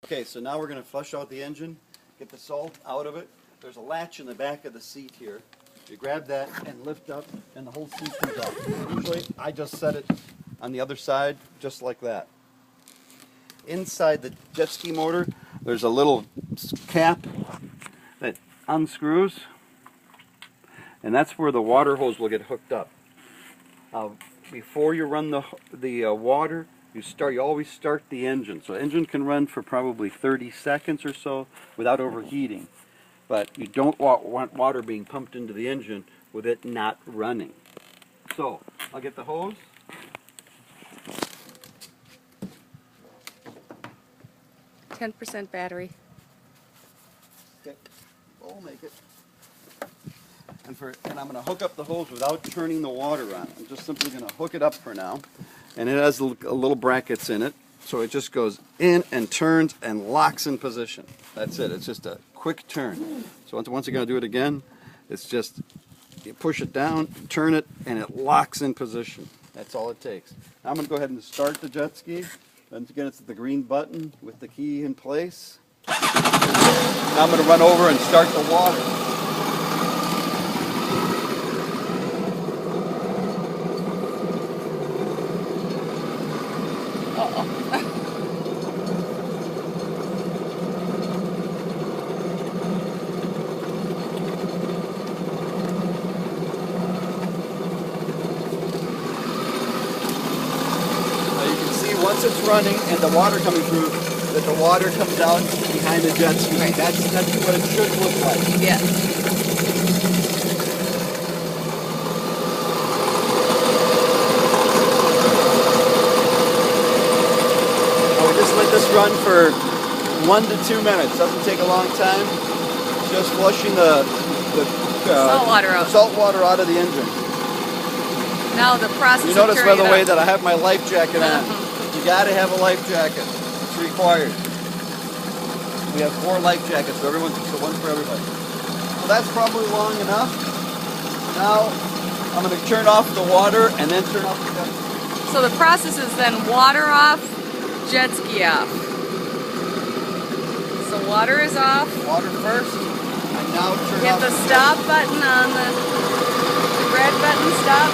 Okay, so now we're going to flush out the engine, get the salt out of it. There's a latch in the back of the seat here. You grab that and lift up, and the whole seat comes off. Usually, I just set it on the other side, just like that. Inside the jet ski motor, there's a little cap that unscrews, and that's where the water hose will get hooked up. Before you run the water, you always start the engine. So the engine can run for probably 30 seconds or so without overheating. But you don't want water being pumped into the engine with it not running. So I'll get the hose. 10% battery. Okay, we'll make it. And I'm going to hook up the hose without turning the water on. I'm just simply going to hook it up for now. And it has a little brackets in it, so it just goes in and turns and locks in position. That's it. It's just a quick turn. So once you're going to do it again, it's just you push it down, turn it, and it locks in position. That's all it takes. Now I'm going to go ahead and start the jet ski. Once again, it's the green button with the key in place. Now I'm going to run over and start the water. Once it's running and the water coming through, that the water comes out behind the jet ski. Right. That's what it should look like. Yeah. We just let this run for 1 to 2 minutes. Doesn't take a long time. Just flushing the salt water out of the engine. Now the process. You notice, by the way, that I have my life jacket on. You got to have a life jacket. It's required. We have 4 life jackets, so one for everybody. So that's probably long enough. Now I'm going to turn off the water and then turn off the jet ski. So the process is then water off, jet ski off. So water is off. Water first. And now turn Hit off the stop button on the red button. Stop.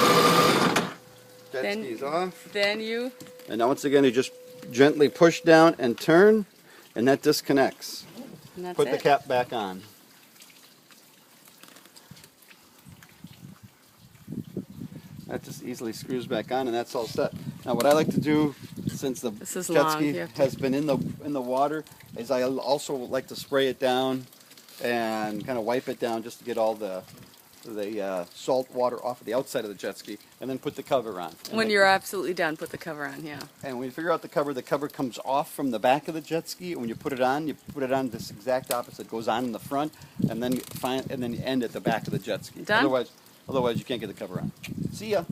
Jet ski's off. Then you. And now once again, you just gently push down and turn, and that disconnects. And that's Put it. the cap back on. That just easily screws back on, and that's all set. Now, what I like to do, since the jet ski has been in the water, is I also like to spray it down and kind of wipe it down just to get all the salt water off of the outside of the jet ski, and then put the cover on. When you're absolutely done, put the cover on, yeah. And when you figure out the cover comes off from the back of the jet ski. And when you put it on this exact opposite. It goes on in the front, and then you end at the back of the jet ski. Done? Otherwise you can't get the cover on. See ya.